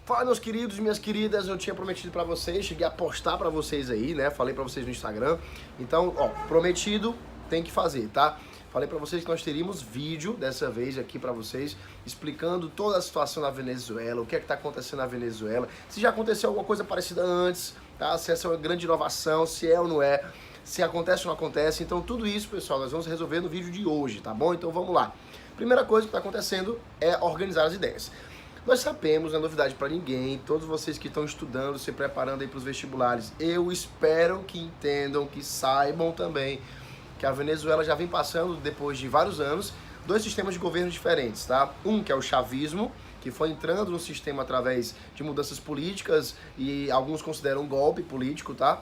Fala, meus queridos e minhas queridas, eu tinha prometido pra vocês, cheguei a postar pra vocês aí, né? Falei pra vocês no Instagram. Então, ó, prometido, tem que fazer, tá? Falei pra vocês que nós teríamos vídeo dessa vez aqui pra vocês, explicando toda a situação na Venezuela, o que é que tá acontecendo na Venezuela, se já aconteceu alguma coisa parecida antes, tá? Se essa é uma grande inovação, se é ou não é, se acontece ou não acontece. Então, tudo isso, pessoal, nós vamos resolver no vídeo de hoje, tá bom? Então, vamos lá. Primeira coisa que tá acontecendo é organizar as ideias. Nós sabemos, não é novidade para ninguém, todos vocês que estão estudando, se preparando aí para os vestibulares, eu espero que entendam, que saibam também que a Venezuela já vem passando, depois de vários anos, dois sistemas de governo diferentes, tá? Um que é o chavismo, que foi entrando no sistema através de mudanças políticas e alguns consideram um golpe político, tá?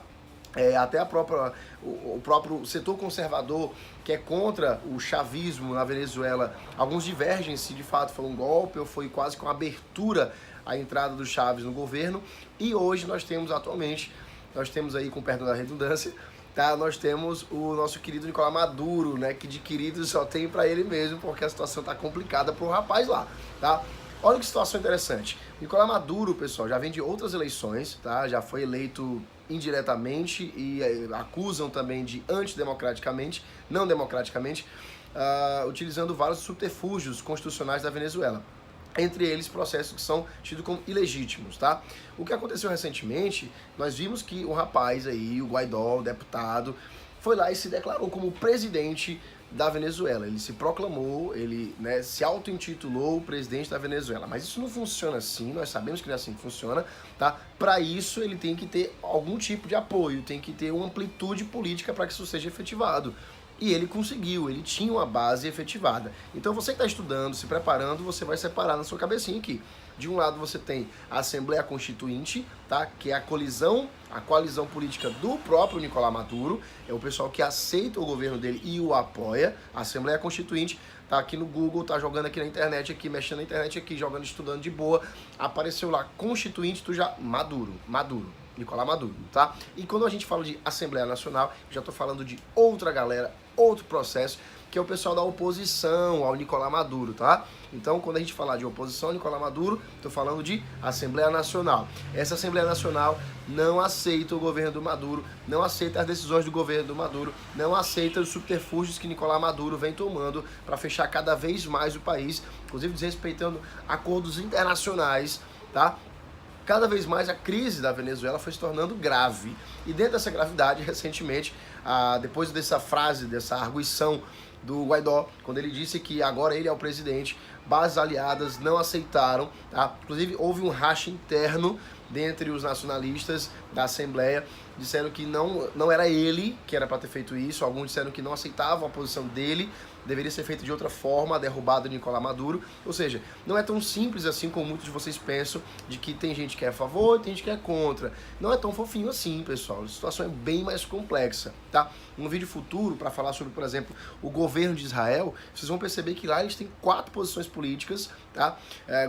Até o próprio setor conservador, que é contra o chavismo na Venezuela, alguns divergem se de fato foi um golpe ou foi quase com abertura à entrada do Chaves no governo. E hoje atualmente, nós temos aí, com perdão da redundância, tá? Nós temos o nosso querido Nicolás Maduro, né? Que de querido só tem para ele mesmo, porque a situação tá complicada pro rapaz lá, tá? Olha que situação interessante. Nicolás Maduro, pessoal, já vem de outras eleições, tá? Já foi eleito indiretamente e acusam também de antidemocraticamente, não democraticamente, utilizando vários subterfúgios constitucionais da Venezuela. Entre eles, processos que são tidos como ilegítimos, tá? O que aconteceu recentemente, nós vimos que o rapaz aí, o Guaidó, o deputado, foi lá e se declarou como presidente da Venezuela. Ele se proclamou, ele, né, se auto-intitulou o presidente da Venezuela. Mas isso não funciona assim, nós sabemos que não é assim que funciona, tá? Para isso ele tem que ter algum tipo de apoio, tem que ter uma amplitude política para que isso seja efetivado. E ele conseguiu, ele tinha uma base efetivada. Então você que está estudando, se preparando, você vai separar na sua cabecinha aqui. De um lado você tem a Assembleia Constituinte, tá? Que é a coalizão política do próprio Nicolás Maduro, é o pessoal que aceita o governo dele e o apoia. A Assembleia Constituinte tá aqui no Google, tá jogando aqui na internet, aqui mexendo na internet, aqui jogando, estudando de boa, apareceu lá Constituinte, tu já Maduro, Nicolás Maduro, tá? E quando a gente fala de Assembleia Nacional, já tô falando de outra galera, outro processo, que é o pessoal da oposição ao Nicolás Maduro, tá? Então, quando a gente falar de oposição ao Nicolás Maduro, tô falando de Assembleia Nacional. Essa Assembleia Nacional não aceita o governo do Maduro, não aceita as decisões do governo do Maduro, não aceita os subterfúgios que Nicolás Maduro vem tomando para fechar cada vez mais o país, inclusive desrespeitando acordos internacionais, tá? Cada vez mais a crise da Venezuela foi se tornando grave. E dentro dessa gravidade, recentemente, depois dessa frase, dessa arguição do Guaidó, quando ele disse que agora ele é o presidente, bases aliadas não aceitaram, tá? Inclusive houve um racha interno dentre os nacionalistas da Assembleia, disseram que não era ele que era para ter feito isso, alguns disseram que não aceitavam a posição dele, deveria ser feita de outra forma, a derrubada de Nicolás Maduro. Ou seja, não é tão simples assim como muitos de vocês pensam, de que tem gente que é a favor e tem gente que é contra. Não é tão fofinho assim, pessoal. A situação é bem mais complexa, tá? Um vídeo futuro para falar sobre, por exemplo, o governo de Israel, vocês vão perceber que lá eles têm 4 posições políticas, tá?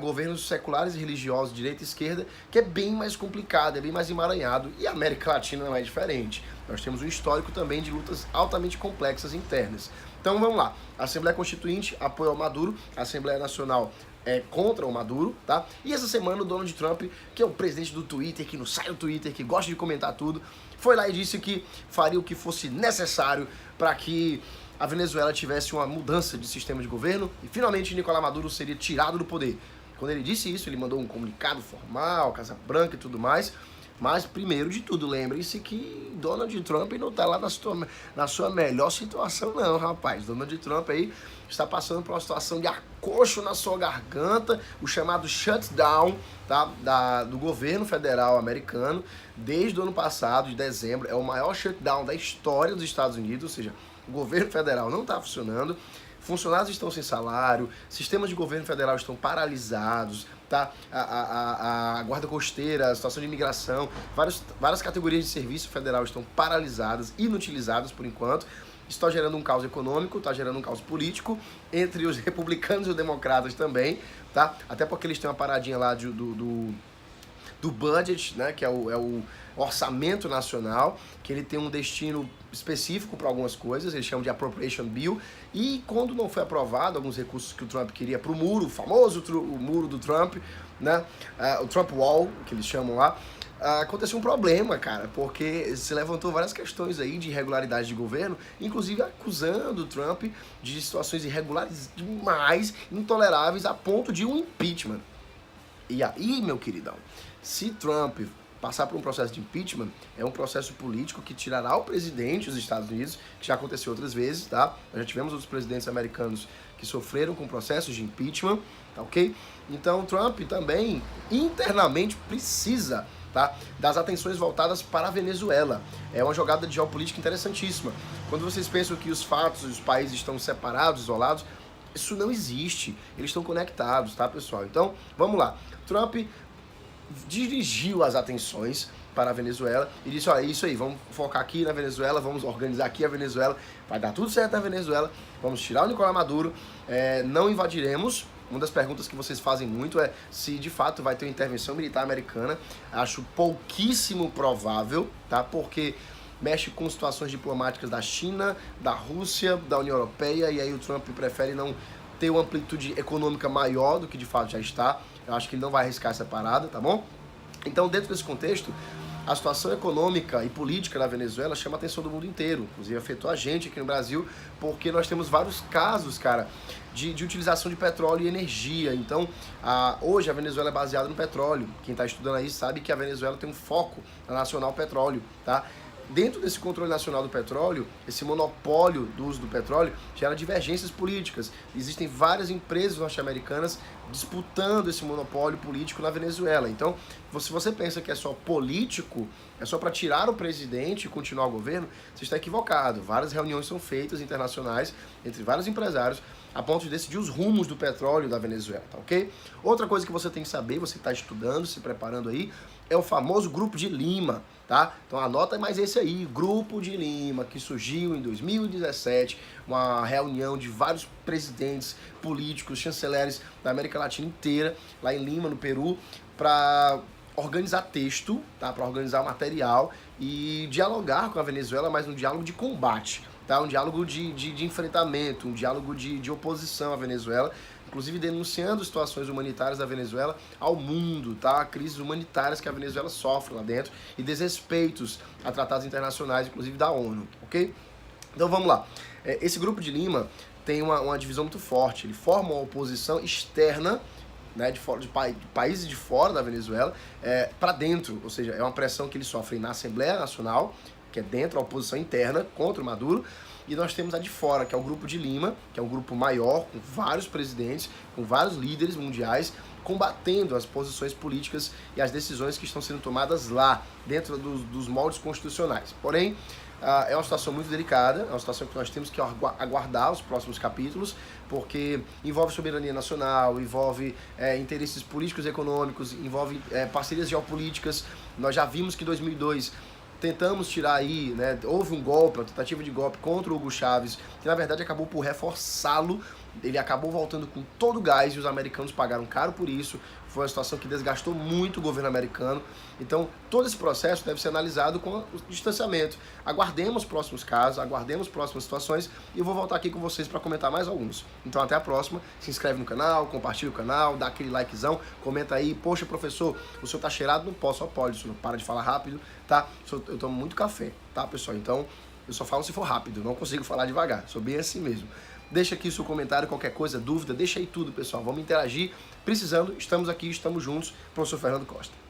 Governos seculares e religiosos, direita e esquerda, que é bem mais complicado, é bem mais emaranhado. E a América Latina não é diferente. Nós temos um histórico também de lutas altamente complexas internas. Então vamos lá, a Assembleia Constituinte apoia o Maduro, a Assembleia Nacional é contra o Maduro, tá? E essa semana o Donald Trump, que é o presidente do Twitter, que não sai do Twitter, que gosta de comentar tudo, foi lá e disse que faria o que fosse necessário para que a Venezuela tivesse uma mudança de sistema de governo e finalmente Nicolás Maduro seria tirado do poder. Quando ele disse isso, ele mandou um comunicado formal, Casa Branca e tudo mais. Mas, primeiro de tudo, lembrem-se que Donald Trump não está lá na sua melhor situação, não, rapaz. Donald Trump aí está passando por uma situação de acocho na sua garganta, o chamado shutdown, tá, do governo federal americano, desde o ano passado, de dezembro. É o maior shutdown da história dos Estados Unidos, ou seja, o governo federal não está funcionando. Funcionários estão sem salário, sistemas de governo federal estão paralisados, tá? A guarda costeira, a situação de imigração, várias categorias de serviço federal estão paralisadas, inutilizadas por enquanto. Isso está gerando um caos econômico, está gerando um caos político entre os republicanos e os democratas também, tá? Até porque eles têm uma paradinha lá do do budget, né, que é o orçamento nacional, que ele tem um destino específico para algumas coisas, eles chamam de Appropriation Bill, e quando não foi aprovado alguns recursos que o Trump queria para o muro, o famoso o muro do Trump, né, o Trump Wall, que eles chamam lá, aconteceu um problema, cara, porque se levantou várias questões aí de irregularidade de governo, inclusive acusando o Trump de situações irregulares demais, intoleráveis, a ponto de um impeachment. E aí, meu queridão, se Trump passar por um processo de impeachment, é um processo político que tirará o presidente dos Estados Unidos, que já aconteceu outras vezes, tá? Nós já tivemos outros presidentes americanos que sofreram com processos de impeachment, tá ok? Então, Trump também internamente precisa, tá, das atenções voltadas para a Venezuela. É uma jogada de geopolítica interessantíssima. Quando vocês pensam que os fatos, os países estão separados, isolados, isso não existe. Eles estão conectados, tá, pessoal? Então, vamos lá. Trump dirigiu as atenções para a Venezuela e disse, olha, isso aí, vamos focar aqui na Venezuela, vamos organizar aqui a Venezuela, vai dar tudo certo na Venezuela, vamos tirar o Nicolás Maduro, não invadiremos. Uma das perguntas que vocês fazem muito é se de fato vai ter uma intervenção militar americana. Acho pouquíssimo provável, tá? Porque mexe com situações diplomáticas da China, da Rússia, da União Europeia, e aí o Trump prefere não ter uma amplitude econômica maior do que de fato já está. Eu acho que ele não vai arriscar essa parada, tá bom? Então, dentro desse contexto, a situação econômica e política na Venezuela chama a atenção do mundo inteiro. Inclusive, afetou a gente aqui no Brasil, porque nós temos vários casos, cara, de utilização de petróleo e energia. Então, hoje a Venezuela é baseada no petróleo. Quem está estudando aí sabe que a Venezuela tem um foco na Nacional Petróleo, tá? Dentro desse controle nacional do petróleo, esse monopólio do uso do petróleo gera divergências políticas. Existem várias empresas norte-americanas disputando esse monopólio político na Venezuela. Então, se você pensa que é só político, é só para tirar o presidente e continuar o governo, você está equivocado. Várias reuniões são feitas internacionais entre vários empresários a ponto de decidir os rumos do petróleo da Venezuela, tá ok? Outra coisa que você tem que saber, você está estudando, se preparando aí, é o famoso Grupo de Lima, tá? Então anota mais esse aí, Grupo de Lima, que surgiu em 2017, uma reunião de vários presidentes políticos, chanceleres da América Latina inteira, lá em Lima, no Peru, para organizar texto, tá? Para organizar material e dialogar com a Venezuela, mas um diálogo de combate, tá? Um diálogo de enfrentamento, um diálogo de oposição à Venezuela, inclusive denunciando situações humanitárias da Venezuela ao mundo, tá? Crises humanitárias que a Venezuela sofre lá dentro e desrespeitos a tratados internacionais, inclusive da ONU, ok? Então vamos lá. Esse Grupo de Lima tem uma divisão muito forte, ele forma uma oposição externa, né, de países de fora da Venezuela, para dentro, ou seja, é uma pressão que eles sofrem na Assembleia Nacional, que é dentro, a oposição interna contra o Maduro, e nós temos a de fora, que é o Grupo de Lima, que é um grupo maior, com vários presidentes, com vários líderes mundiais, combatendo as posições políticas e as decisões que estão sendo tomadas lá, dentro dos moldes constitucionais. Porém, é uma situação muito delicada, é uma situação que nós temos que aguardar os próximos capítulos, porque envolve soberania nacional, envolve interesses políticos e econômicos, envolve parcerias geopolíticas. Nós já vimos que em 2002 tentamos tirar aí, né, houve um golpe, uma tentativa de golpe contra o Hugo Chávez, que na verdade acabou por reforçá-lo. Ele acabou voltando com todo o gás e os americanos pagaram caro por isso. Foi uma situação que desgastou muito o governo americano. Então, todo esse processo deve ser analisado com o distanciamento. Aguardemos próximos casos, aguardemos próximas situações e eu vou voltar aqui com vocês para comentar mais alguns. Então, até a próxima. Se inscreve no canal, compartilha o canal, dá aquele likezão, comenta aí. Poxa, professor, o senhor tá cheirado? Não posso, só pode, o senhor para de falar rápido, tá? Eu tomo muito café, tá, pessoal? Então, eu só falo se for rápido, não consigo falar devagar. Sou bem assim mesmo. Deixa aqui o seu comentário, qualquer coisa, dúvida, deixa aí tudo, pessoal. Vamos interagir. Precisando, estamos aqui, estamos juntos. Professor Fernando Costa.